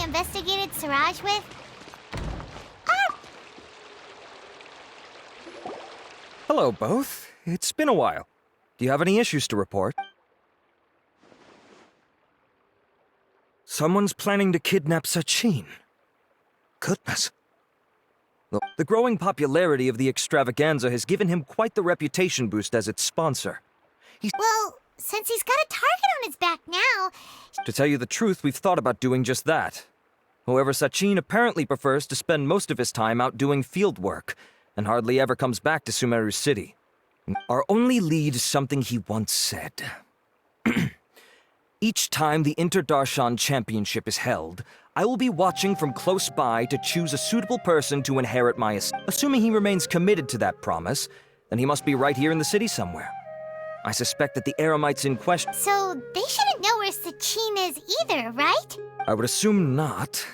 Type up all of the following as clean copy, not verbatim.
Investigated Siraj with? Hello, both. It's been a while. Do you have any issues to report? Someone's planning to kidnap Sachin. Goodness. The growing popularity of the extravaganza has given him quite the reputation boost as its sponsor. Well, since he's got a target on his back now... To tell you the truth, we've thought about doing just that. However, Sachin apparently prefers to spend most of his time out doing field work, and hardly ever comes back to Sumeru City. Our only lead is something he once said. Each time the Inter-Darshan Championship is held, I will be watching from close by to choose a suitable person to inherit my estate. Assuming he remains committed to that promise, then he must be right here in the city somewhere. I suspect that the Eremites in question... So, they shouldn't know where Sachin is either, right? I would assume not.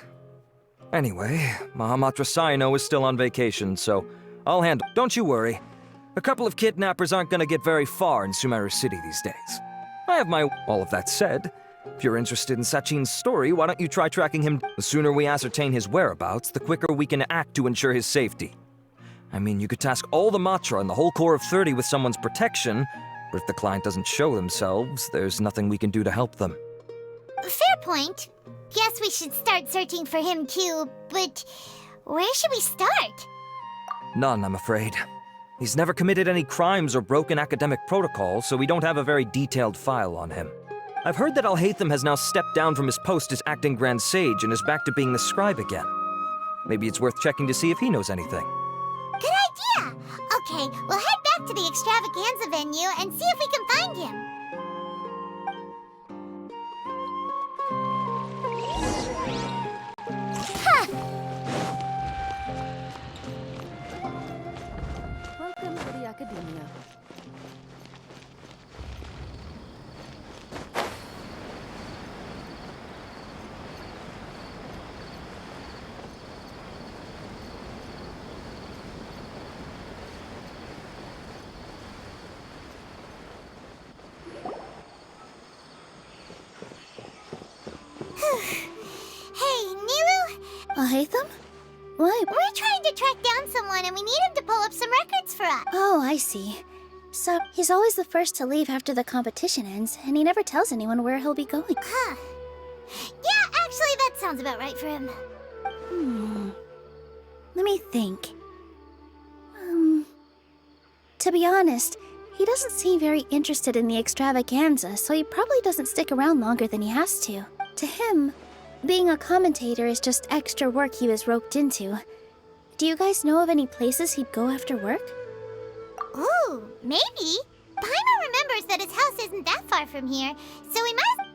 Anyway, Mahamatra Saino is still on vacation, so I'll handle... Don't you worry. A couple of kidnappers aren't gonna get very far in Sumeru City these days. I have my... All of that said, if you're interested in Sachin's story, why don't you try tracking him? The sooner we ascertain his whereabouts, the quicker we can act to ensure his safety. I mean, you could task all the Matra and the whole Corps of 30 with someone's protection, but if the client doesn't show themselves, there's nothing we can do to help them. Fair point. Guess we should start searching for him too, but where should we start? None, I'm afraid. He's never committed any crimes or broken academic protocol, so we don't have a very detailed file on him. I've heard that Alhaitham has now stepped down from his post as acting Grand Sage and is back to being the scribe again. Maybe it's worth checking to see if he knows anything. Good idea! Okay, we'll head back to the extravaganza venue and see if we can find him. Welcome to the Academia. Hey, Nilu? Alhaitham? What? We're trying to track down someone and we need him to pull up some records for us. Oh, I see. So, he's always the first to leave after the competition ends, and he never tells anyone where he'll be going. Huh. Yeah, actually, that sounds about right for him. Let me think. To be honest, he doesn't seem very interested in the extravaganza, so he probably doesn't stick around longer than he has to. To him, being a commentator is just extra work he was roped into. Do you guys know of any places he'd go after work? Ooh, maybe. Paimon remembers that his house isn't that far from here, so we might...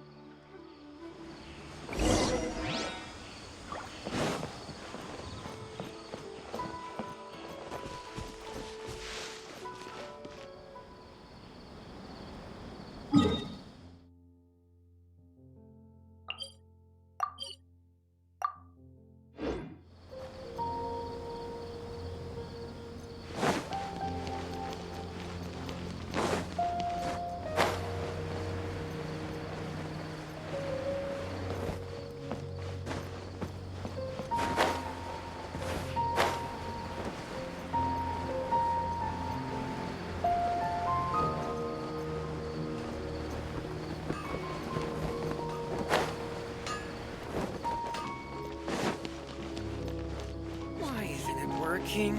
working?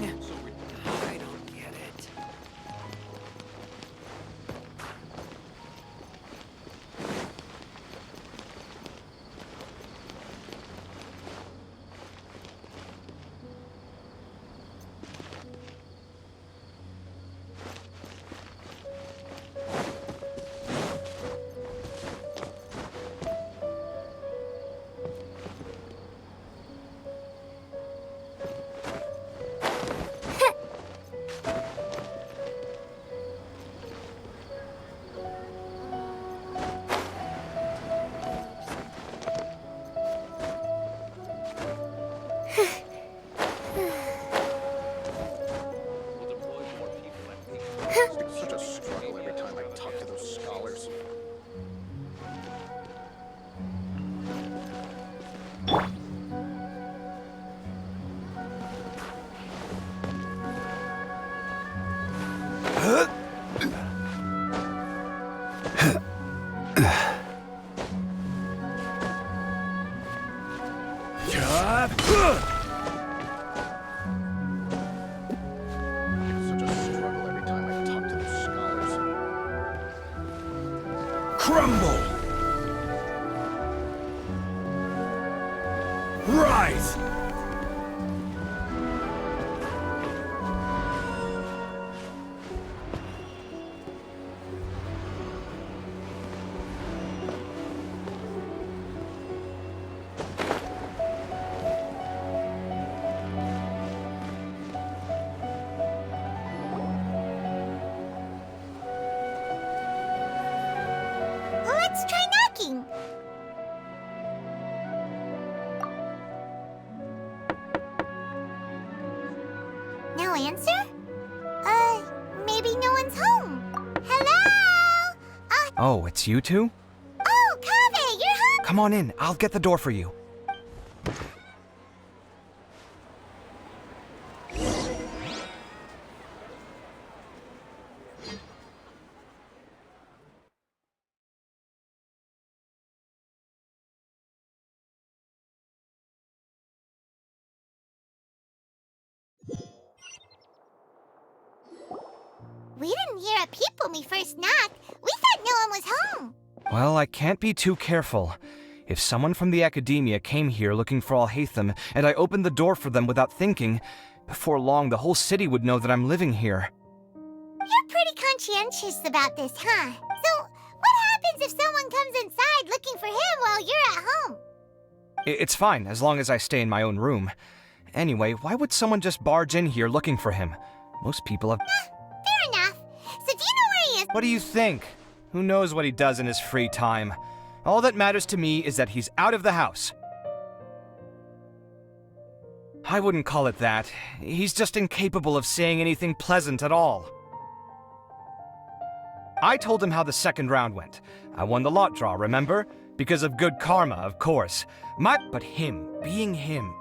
I don't get it. It's such a struggle every time I talk to those scholars. It's such a struggle every time I talk to those scholars. Crumble! Rise! Let's try knocking. No answer? Maybe no one's home. Hello? Oh, it's you two? Oh, Kaveh, you're home? Come on in, I'll get the door for you. We didn't hear a peep when we first knocked. We thought no one was home. Well, I can't be too careful. If someone from the academia came here looking for Alhaitham, and I opened the door for them without thinking, before long the whole city would know that I'm living here. You're pretty conscientious about this, huh? So, what happens if someone comes inside looking for him while you're at home? It's fine, as long as I stay in my own room. Anyway, why would someone just barge in here looking for him? Most people have... Fair enough. So do you know where he is? What do you think? Who knows what he does in his free time? All that matters to me is that he's out of the house. I wouldn't call it that. He's just incapable of saying anything pleasant at all. I told him how the second round went. I won the lot draw, remember? Because of good karma, of course. But him, being him...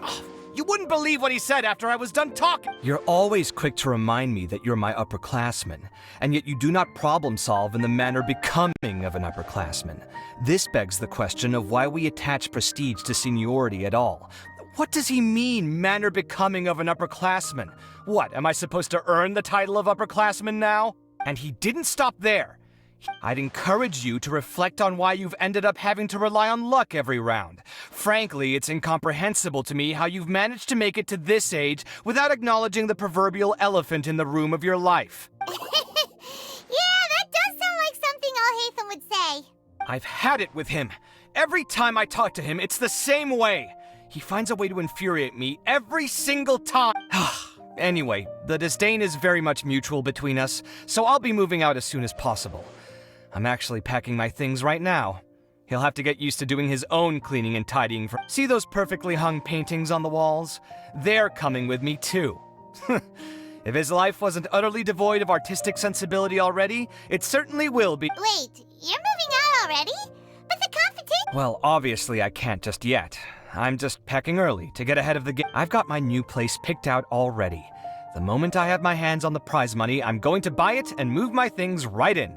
Oh, you wouldn't believe what he said after I was done talking! You're always quick to remind me that you're my upperclassman, and yet you do not problem solve in the manner becoming of an upperclassman. This begs the question of why we attach prestige to seniority at all. What does he mean, manner becoming of an upperclassman? What, am I supposed to earn the title of upperclassman now? And he didn't stop there. I'd encourage you to reflect on why you've ended up having to rely on luck every round. Frankly, it's incomprehensible to me how you've managed to make it to this age without acknowledging the proverbial elephant in the room of your life. Yeah, that does sound like something Alhaitham would say. I've had it with him. Every time I talk to him, it's the same way. He finds a way to infuriate me every single time. Anyway, the disdain is very much mutual between us, so I'll be moving out as soon as possible. I'm actually packing my things right now. He'll have to get used to doing his own cleaning and tidying for— See those perfectly hung paintings on the walls? They're coming with me too. If his life wasn't utterly devoid of artistic sensibility already, it certainly will be. Wait, you're moving out already? But the competition— Well, obviously I can't just yet. I'm just packing early to get ahead of the game. I've got my new place picked out already. The moment I have my hands on the prize money, I'm going to buy it and move my things right in.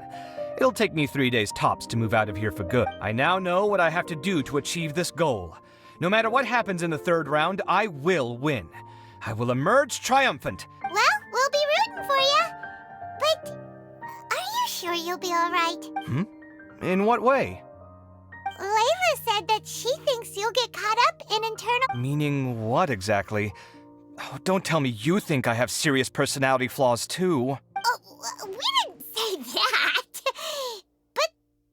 It'll take me 3 days tops to move out of here for good. I now know what I have to do to achieve this goal. No matter what happens in the third round, I will win. I will emerge triumphant. Well, we'll be rooting for you. But are you sure you'll be all right? In what way? Layla said that she thinks you'll get caught up in internal... Meaning what exactly? Oh, don't tell me you think I have serious personality flaws too. Oh, we didn't say that. But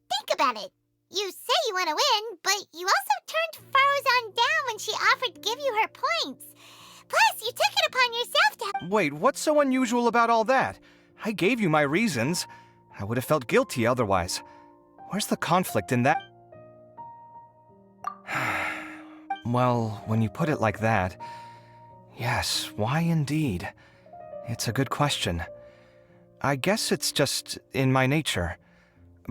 think about it. You say you want to win, but you also turned Farozan down when she offered to give you her points. Plus, you took it upon yourself to... Wait, what's so unusual about all that? I gave you my reasons. I would have felt guilty otherwise. Where's the conflict in that? Well, when you put it like that, yes, why indeed? It's a good question. I guess it's just in my nature.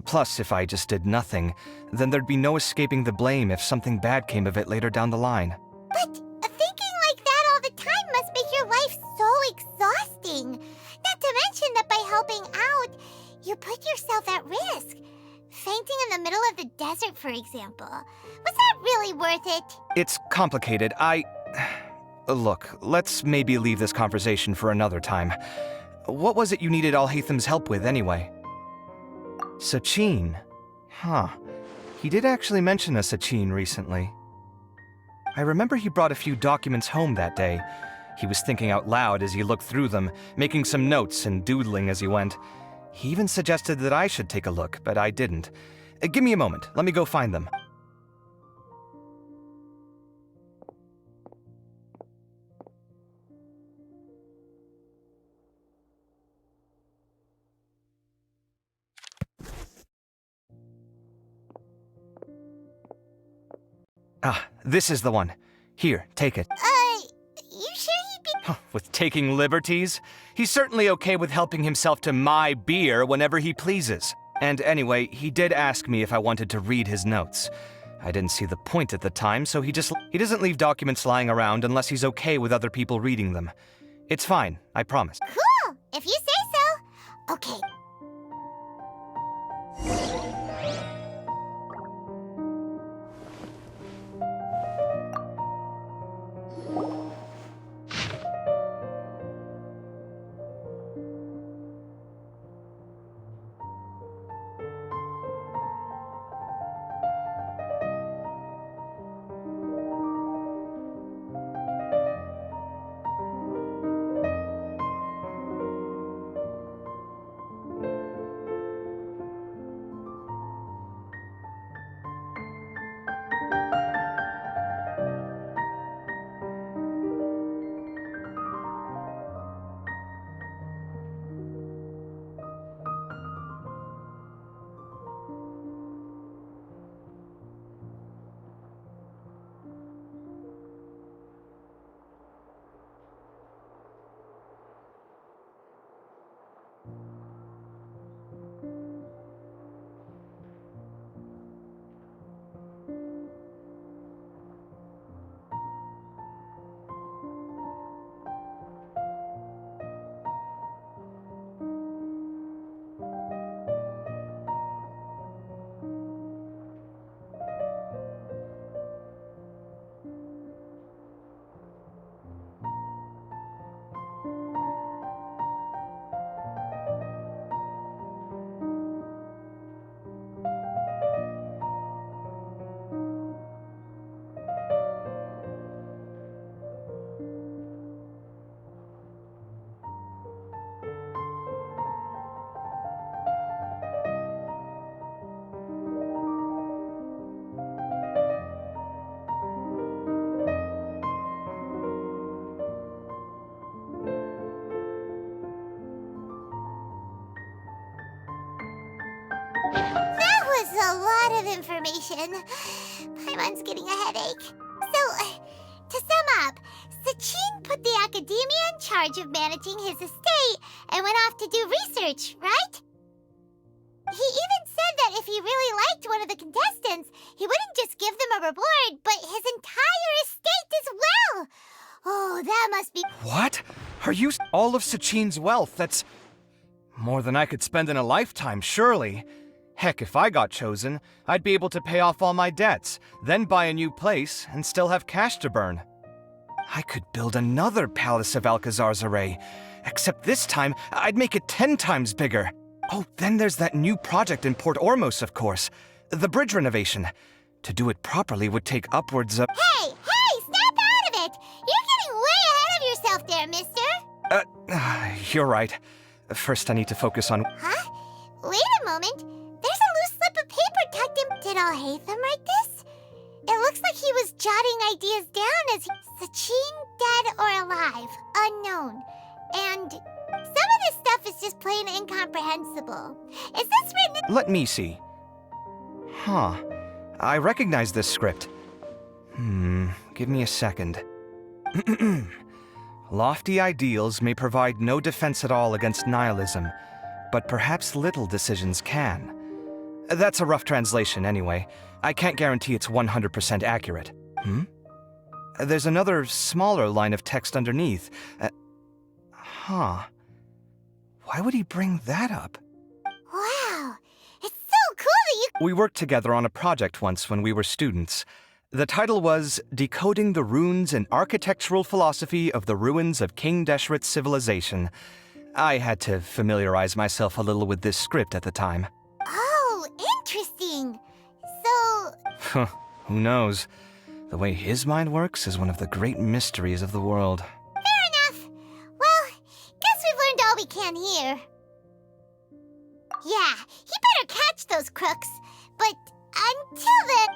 Plus, if I just did nothing, then there'd be no escaping the blame if something bad came of it later down the line. But thinking like that all the time must make your life so exhausting. Not to mention that by helping out, you put yourself at risk. Fainting in the middle of the desert, for example. Was that really worth it? It's complicated. Look, let's maybe leave this conversation for another time. What was it you needed Alhaitham's help with, anyway? Sachin? Huh. He did actually mention a Sachin recently. I remember he brought a few documents home that day. He was thinking out loud as he looked through them, making some notes and doodling as he went. He even suggested that I should take a look, but I didn't. Give me a moment. Let me go find them. Ah, this is the one. Here, take it. You sure he'd be... With taking liberties? He's certainly okay with helping himself to my beer whenever he pleases. And anyway, he did ask me if I wanted to read his notes. I didn't see the point at the time, so he doesn't leave documents lying around unless he's okay with other people reading them. It's fine, I promise. Cool, if you say so. Okay. That was a lot of information. Paimon's getting a headache. So, to sum up, Sachin put the academia in charge of managing his estate and went off to do research, right? He even said that if he really liked one of the contestants, he wouldn't just give them a reward, but his entire estate as well. Oh, that must be... What? Are you... all of Sachin's wealth? That's... more than I could spend in a lifetime, surely. Heck, if I got chosen, I'd be able to pay off all my debts, then buy a new place, and still have cash to burn. I could build another Palace of Alcazar's array, except this time I'd make it 10 times bigger. Oh, then there's that new project in Port Ormos, of course. The bridge renovation. To do it properly would take upwards of... Hey, snap out of it! You're getting way ahead of yourself there, mister! You're right. First I need to focus on... Huh? Wait a moment. There's a loose slip of paper tucked in. Did Alhaitham write this? It looks like he was jotting ideas down as Sachin, dead or alive, unknown. And some of this stuff is just plain incomprehensible. Is this written in... Let me see. Huh. I recognize this script. Give me a second. Lofty ideals may provide no defense at all against nihilism, but perhaps little decisions can. That's a rough translation anyway. I can't guarantee it's 100% accurate. There's another smaller line of text underneath. Why would he bring that up? Wow! It's so cool that you... We worked together on a project once when we were students. The title was Decoding the Runes and Architectural Philosophy of the Ruins of King Deshret's Civilization. I had to familiarize myself a little with this script at the time. Oh, interesting. So... Who knows? The way his mind works is one of the great mysteries of the world. Fair enough. Well, guess we've learned all we can here. Yeah, he better catch those crooks. But until then...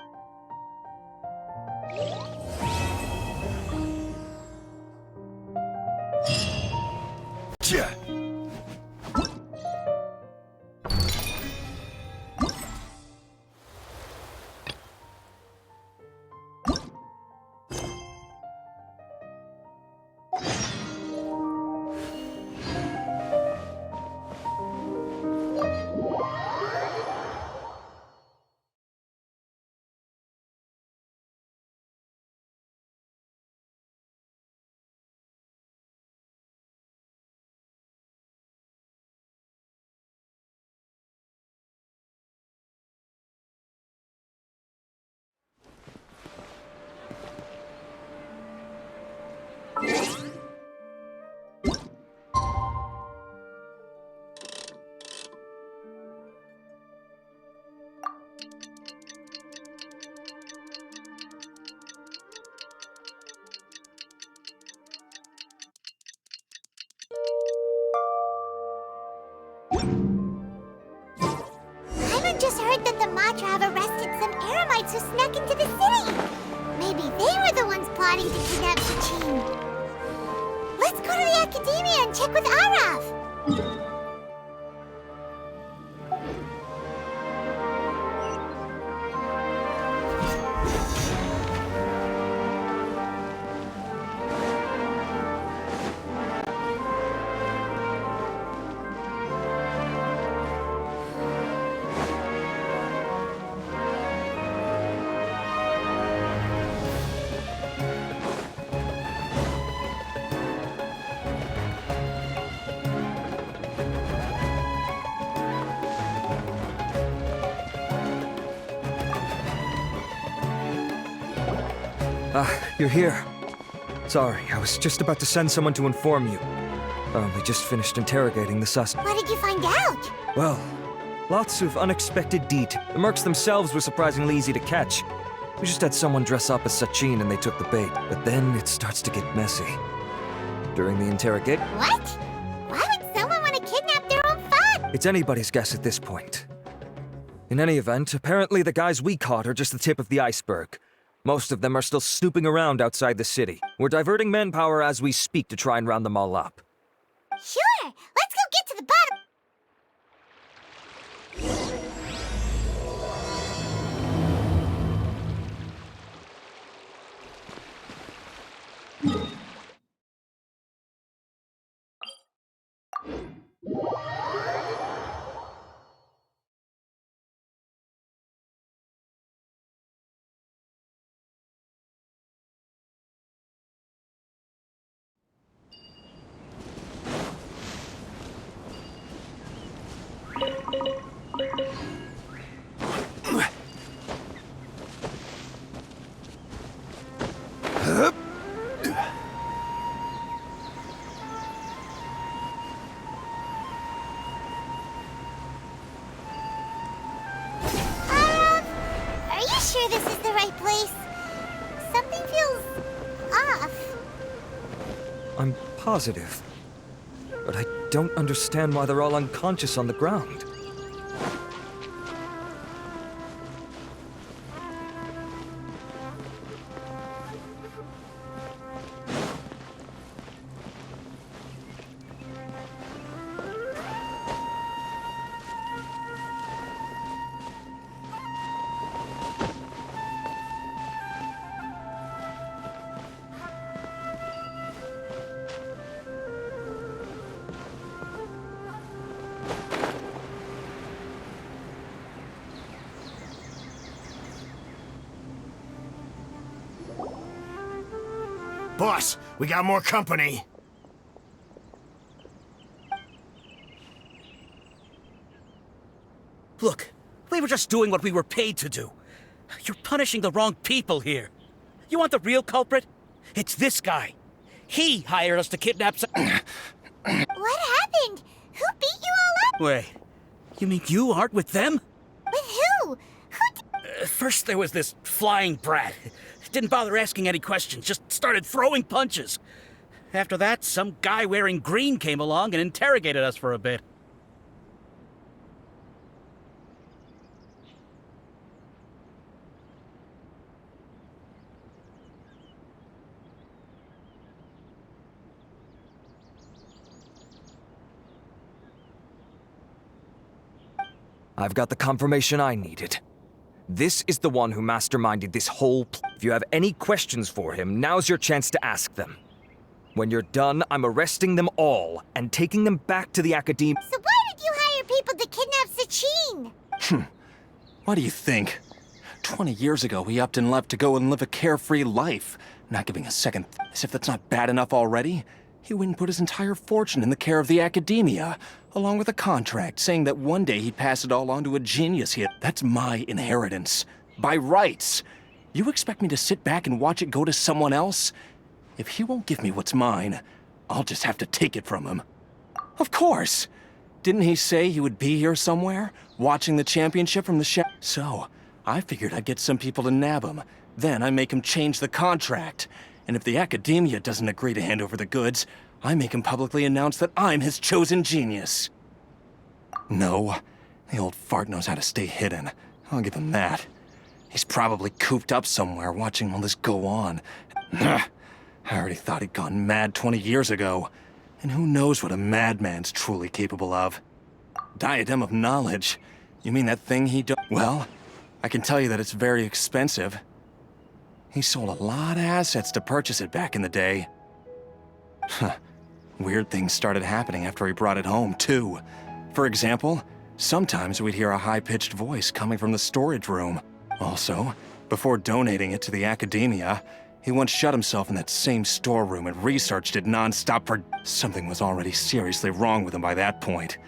Yeah. Paimon just heard that the Matra have arrested some Eremites who snuck into the city. Maybe they were the ones plotting to kidnap Sachin. Let's go to the Academia and check with Araf. You're here. Sorry, I was just about to send someone to inform you. We just finished interrogating the suspect. What did you find out? Well, lots of unexpected details. The mercs themselves were surprisingly easy to catch. We just had someone dress up as Sachin and they took the bait. But then it starts to get messy. During the interrogation... What? Why would someone want to kidnap their own fun? It's anybody's guess at this point. In any event, apparently the guys we caught are just the tip of the iceberg. Most of them are still snooping around outside the city. We're diverting manpower as we speak to try and round them all up. Sure, let's go get to the bottom. sure this is the right place. Something feels off. I'm positive. But I don't understand why they're all unconscious on the ground. Boss, we got more company. Look, we were just doing what we were paid to do. You're punishing the wrong people here. You want the real culprit? It's this guy. He hired us to kidnap What happened? Who beat you all up? Wait, you mean you aren't with them? With who? First there was this flying brat. Didn't bother asking any questions, just started throwing punches. After that, some guy wearing green came along and interrogated us for a bit. I've got the confirmation I needed. This is the one who masterminded this whole If you have any questions for him, now's your chance to ask them. When you're done, I'm arresting them all and taking them back to the academy. So why did you hire people to kidnap Sachin? What do you think? 20 years ago, he upped and left to go and live a carefree life, not giving a second. As if that's not bad enough already, he went and put his entire fortune in the care of the academia, along with a contract saying that one day he'd pass it all on to a genius. That's my inheritance. By rights. You expect me to sit back and watch it go to someone else? If he won't give me what's mine, I'll just have to take it from him. Of course! Didn't he say he would be here somewhere, watching the championship from the So, I figured I'd get some people to nab him. Then I make him change the contract. And if the academia doesn't agree to hand over the goods, I make him publicly announce that I'm his chosen genius. No, the old fart knows how to stay hidden. I'll give him that. He's probably cooped up somewhere watching all this go on. I already thought he'd gone mad 20 years ago. And who knows what a madman's truly capable of. Diadem of knowledge? You mean that thing he do- Well, I can tell you that it's very expensive. He sold a lot of assets to purchase it back in the day. Weird things started happening after he brought it home, too. For example, sometimes we'd hear a high-pitched voice coming from the storage room. Also, before donating it to the academia, he once shut himself in that same storeroom and researched it non-stop for... Something was already seriously wrong with him by that point.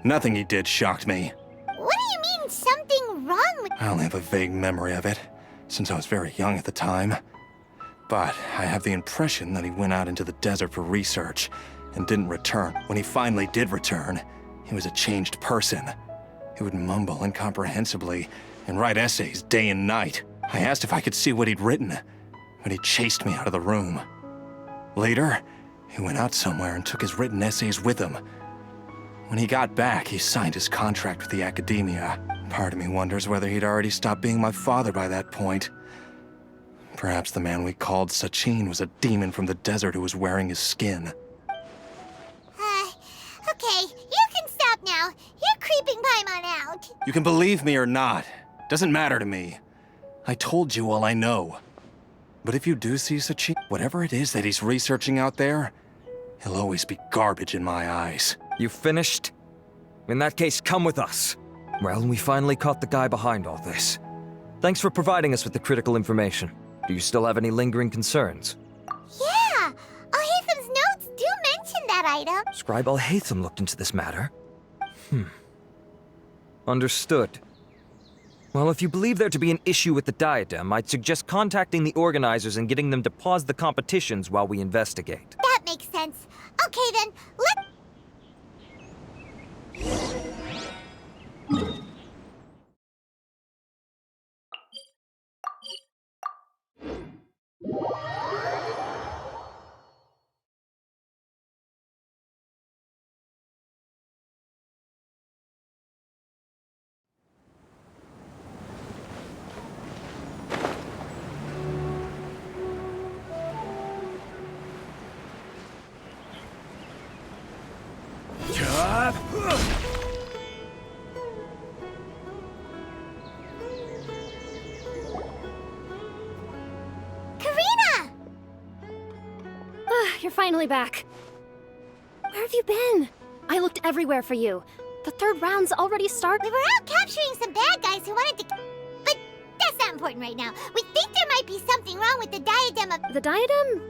Nothing he did shocked me. What do you mean, something wrong with... I only have a vague memory of it, since I was very young at the time. But I have the impression that he went out into the desert for research and didn't return. When he finally did return, he was a changed person. He would mumble incomprehensibly and write essays day and night. I asked if I could see what he'd written, but he chased me out of the room. Later, he went out somewhere and took his written essays with him. When he got back, he signed his contract with the academia. Part of me wonders whether he'd already stopped being my father by that point. Perhaps the man we called Sachin was a demon from the desert who was wearing his skin. Okay, you can stop now. You're creeping Paimon out. You can believe me or not. Doesn't matter to me. I told you all I know. But if you do see Sachin, whatever it is that he's researching out there, he'll always be garbage in my eyes. You finished? In that case, come with us. Well, we finally caught the guy behind all this. Thanks for providing us with the critical information. Do you still have any lingering concerns? Yeah, Al-Haytham's notes do mention that item. Scribe Al-Haytham looked into this matter. Understood. Well, if you believe there to be an issue with the diadem, I'd suggest contacting the organizers and getting them to pause the competitions while we investigate. That makes sense. Okay then, Karina! You're finally back. Where have you been? I looked everywhere for you. The third round's already started. We were out capturing some bad guys who wanted to... But that's not important right now. We think there might be something wrong with the diadem of... The diadem?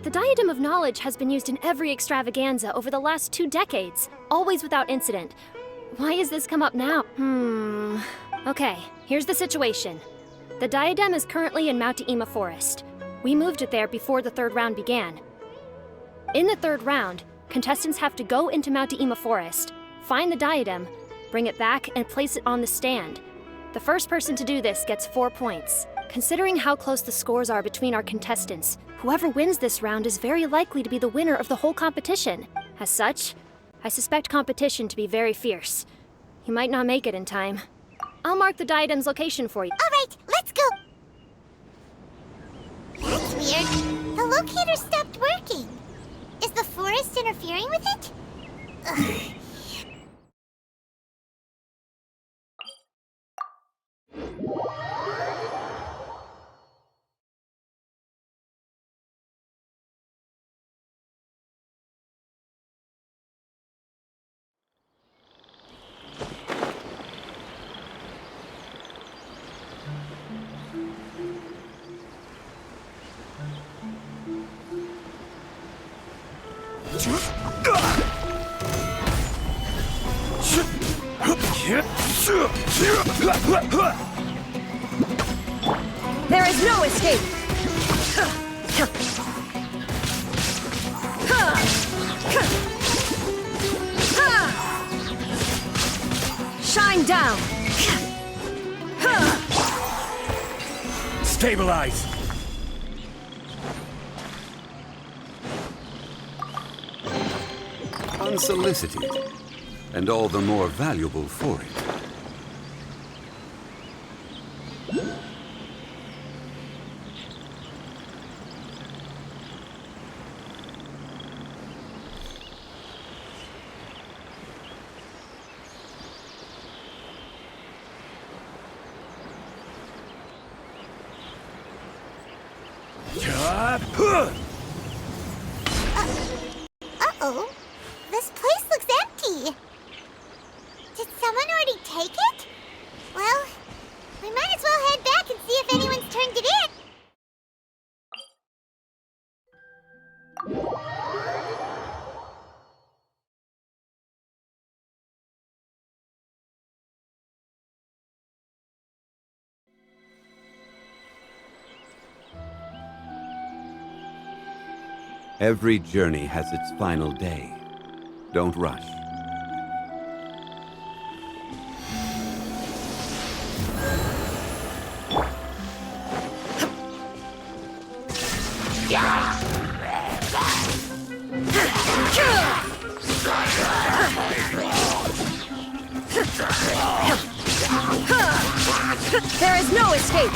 The diadem of knowledge has been used in every extravaganza over the last 2 decades, always without incident. Why has this come up now? Okay, here's the situation. The diadem is currently in Mount Ema Forest. We moved it there before the third round began. In the third round, contestants have to go into Mount Ema Forest, find the diadem, bring it back, and place it on the stand. The first person to do this gets 4 points. Considering how close the scores are between our contestants, whoever wins this round is very likely to be the winner of the whole competition. As such, I suspect competition to be very fierce. You might not make it in time. I'll mark the diadem's location for you. All right, let's go. That's weird. The locator stopped working. Is the forest interfering with it? Ugh. There is no escape! Shine down! Stabilize! Unsolicited, and all the more valuable for it. Uh-oh. This place looks empty. Did someone already take it? Well, we might as well head back and see if anyone's turned it in. Every journey has its final day. Don't rush. There is no escape!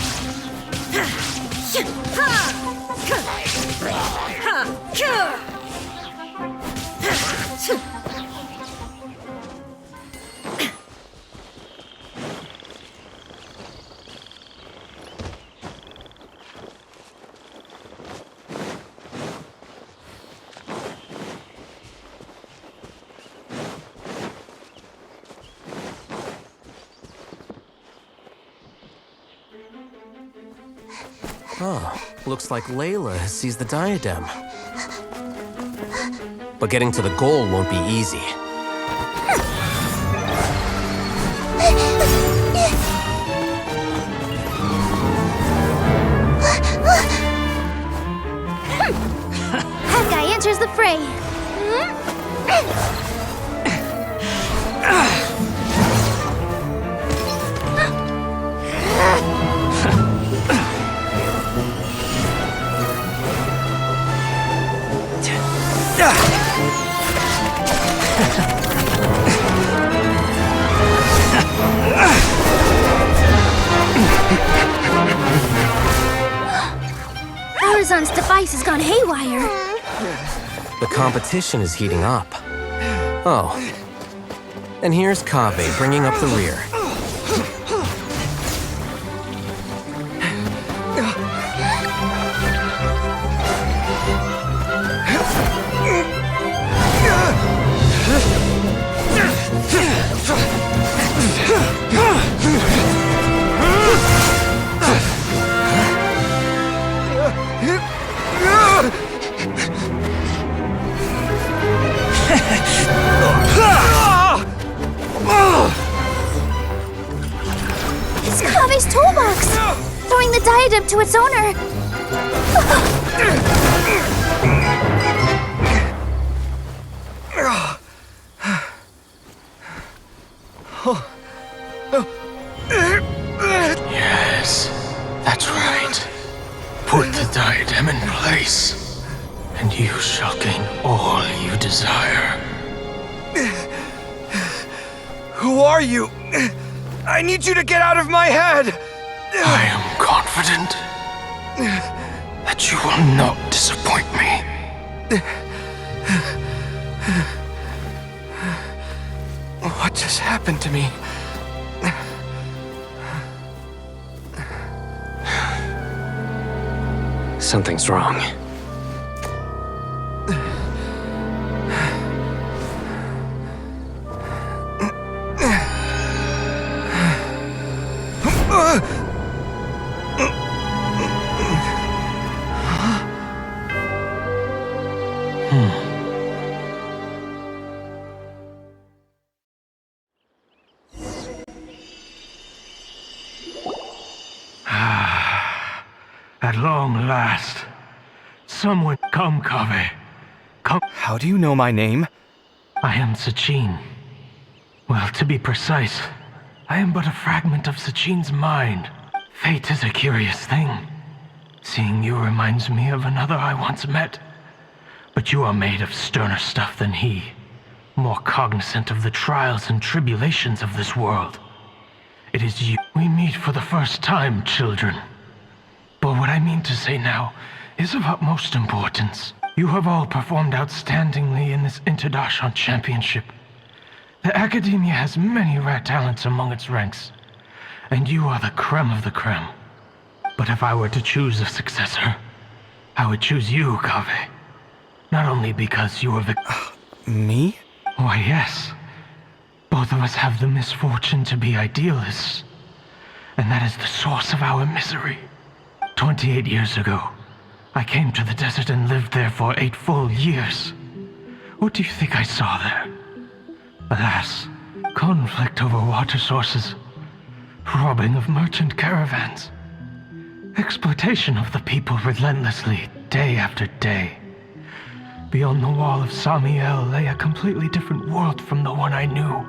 Oh, looks like Layla has seized the diadem. But getting to the goal won't be easy. That guy enters the fray. Arizon's device has gone haywire. The competition is heating up. Oh, And here's Kaveh bringing up the rear. It's Kaveh's toolbox! Throwing the diadem to its owner! Yes, that's right. Put the diadem in place, and you shall gain all you desire. Who are you? I need you to get out of my head! I am confident that you will not disappoint me. What just happened to me? Something's wrong. At long last, someone come, Kaveh. Come. How do you know my name? I am Sachin. Well, to be precise, I am but a fragment of Sachin's mind. Fate is a curious thing. Seeing you reminds me of another I once met. But you are made of sterner stuff than he, more cognizant of the trials and tribulations of this world. It is you we meet for the first time, children. But what I mean to say now is of utmost importance. You have all performed outstandingly in this Interdashon Championship. The Academia has many rare talents among its ranks, and you are the creme of the creme. But if I were to choose a successor, I would choose you, Kaveh. Not only because you are Me? Why, yes. Both of us have the misfortune to be idealists, and that is the source of our misery. 28 years ago, I came to the desert and lived there for 8 full years. What do you think I saw there? Alas, conflict over water sources, robbing of merchant caravans, exploitation of the people relentlessly, day after day. Beyond the wall of Samiel lay a completely different world from the one I knew.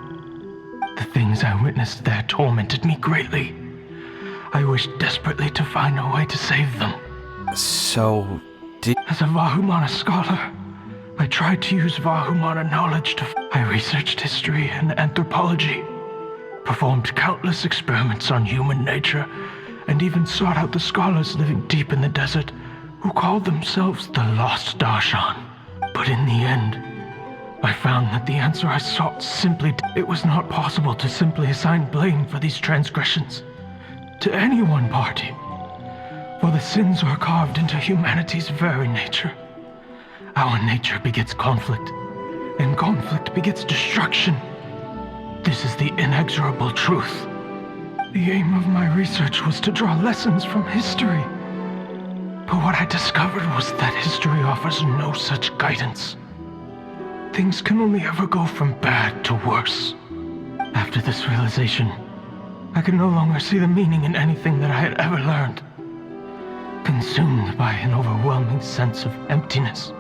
The things I witnessed there tormented me greatly. I wished desperately to find a way to save them. So, As a Vahumana scholar, I tried to use Vahumana knowledge to... I researched history and anthropology, performed countless experiments on human nature, and even sought out the scholars living deep in the desert who called themselves the Lost Darshan. But in the end, I found that the answer I sought simply... It was not possible to simply assign blame for these transgressions to any one party, for the sins are carved into humanity's very nature. Our nature begets conflict, and conflict begets destruction. This is the inexorable truth. The aim of my research was to draw lessons from history. But what I discovered was that history offers no such guidance. Things can only ever go from bad to worse. After this realization, I could no longer see the meaning in anything that I had ever learned. Consumed by an overwhelming sense of emptiness,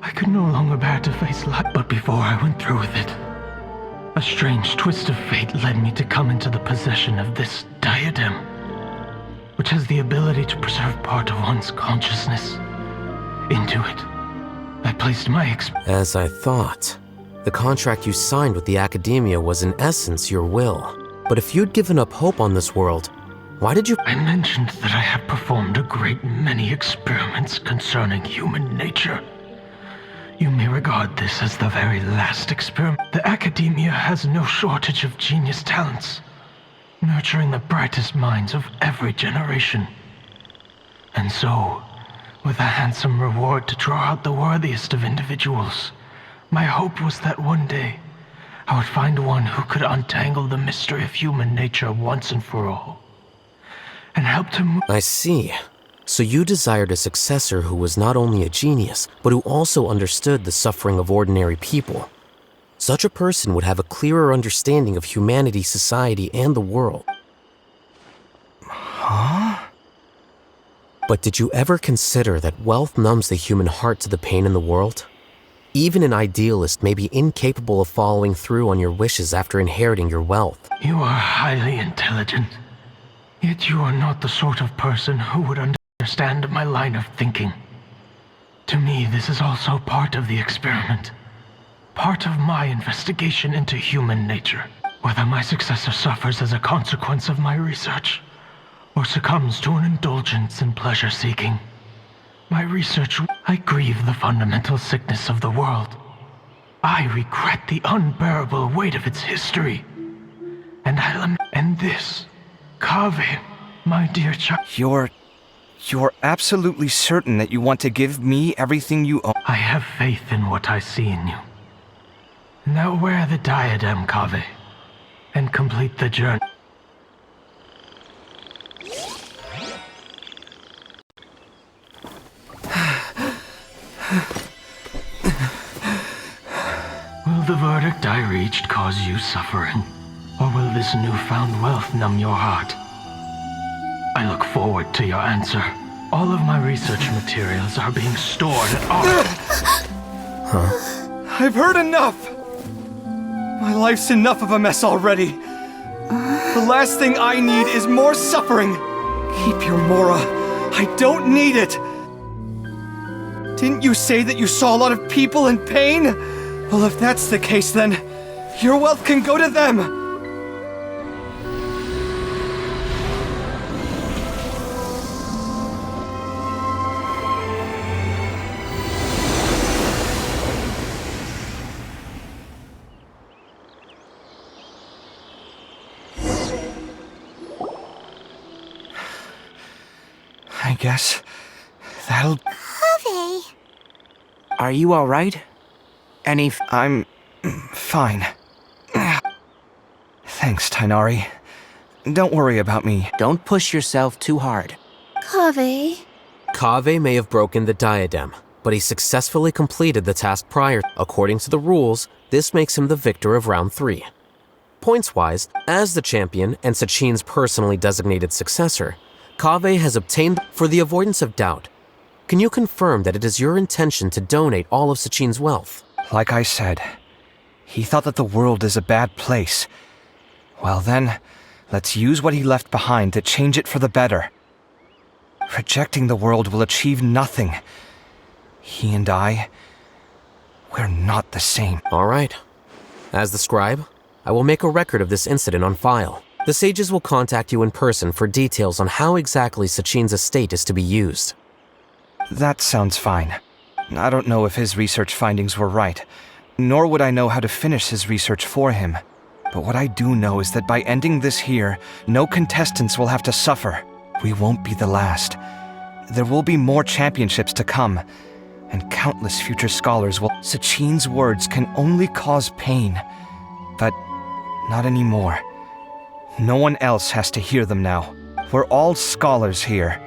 I could no longer bear to face life. But before I went through with it, a strange twist of fate led me to come into the possession of this diadem, which has the ability to preserve part of one's consciousness. Into it, I placed my As I thought, the contract you signed with the Academia was in essence your will. But if you'd given up hope on this world, why did you... I mentioned that I have performed a great many experiments concerning human nature. You may regard this as the very last experiment. The academia has no shortage of genius talents, nurturing the brightest minds of every generation. And so, with a handsome reward to draw out the worthiest of individuals, my hope was that one day I would find one who could untangle the mystery of human nature once and for all, and help to I see. So you desired a successor who was not only a genius, but who also understood the suffering of ordinary people. Such a person would have a clearer understanding of humanity, society, and the world. Huh? But did you ever consider that wealth numbs the human heart to the pain in the world? Even an idealist may be incapable of following through on your wishes after inheriting your wealth. You are highly intelligent, yet you are not the sort of person who would understand my line of thinking. To me, this is also part of the experiment. Part of my investigation into human nature. Whether my successor suffers as a consequence of my research, or succumbs to an indulgence in pleasure-seeking, my research, I grieve the fundamental sickness of the world. I regret the unbearable weight of its history. And I lament, and this, Kaveh, my dear child. You're absolutely certain that you want to give me everything you own? I have faith in what I see in you. Now wear the diadem, Kaveh, and complete the journey. Will the verdict I reached cause you suffering? Or will this newfound wealth numb your heart? I look forward to your answer. All of my research materials are being stored at our... Huh? I've heard enough! My life's enough of a mess already. The last thing I need is more suffering. Keep your Mora. I don't need it. Didn't you say that you saw a lot of people in pain? Well, if that's the case, then your wealth can go to them. I guess that'll... Kaveh! Are you all right? I'm fine. Thanks, Tainari. Don't worry about me. Don't push yourself too hard. Kaveh. Kaveh may have broken the diadem, but he successfully completed the task prior. According to the rules, this makes him the victor of round 3. Points-wise, as the champion and Sachin's personally designated successor, Kaveh has obtained. For the avoidance of doubt, can you confirm that it is your intention to donate all of Sachin's wealth? Like I said, he thought that the world is a bad place. Well then, let's use what he left behind to change it for the better. Rejecting the world will achieve nothing. He and I, we're not the same. All right. As the scribe, I will make a record of this incident on file. The sages will contact you in person for details on how exactly Sachin's estate is to be used. That sounds fine. I don't know if his research findings were right, nor would I know how to finish his research for him. But what I do know is that by ending this here, no contestants will have to suffer. We won't be the last. There will be more championships to come, and countless future scholars will... Sachin's words can only cause pain, but not anymore. No one else has to hear them now. We're all scholars here.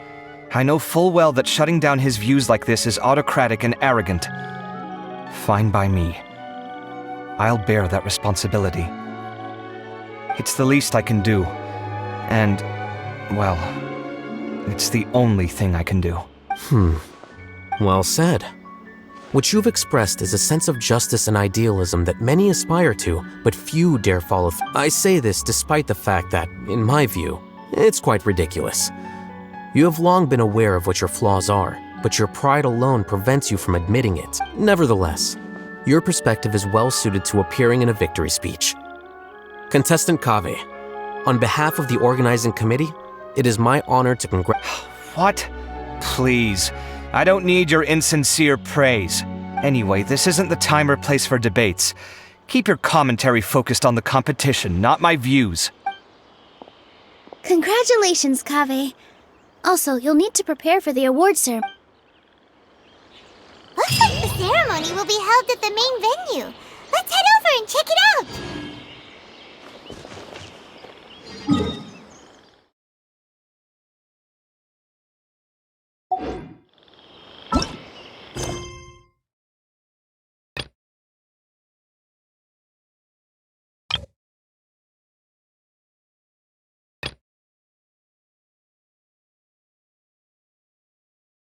I know full well that shutting down his views like this is autocratic and arrogant. Fine by me. I'll bear that responsibility. It's the least I can do. And, well, it's the only thing I can do. Well said. What you've expressed is a sense of justice and idealism that many aspire to, but few dare follow through. I say this despite the fact that, in my view, it's quite ridiculous. You have long been aware of what your flaws are, but your pride alone prevents you from admitting it. Nevertheless, your perspective is well suited to appearing in a victory speech. Contestant Kaveh, on behalf of the organizing committee, it is my honor to What? Please. I don't need your insincere praise. Anyway, this isn't the time or place for debates. Keep your commentary focused on the competition, not my views. Congratulations, Kaveh. Also, you'll need to prepare for the award ceremony. Looks like the ceremony will be held at the main venue. Let's head over and check it out!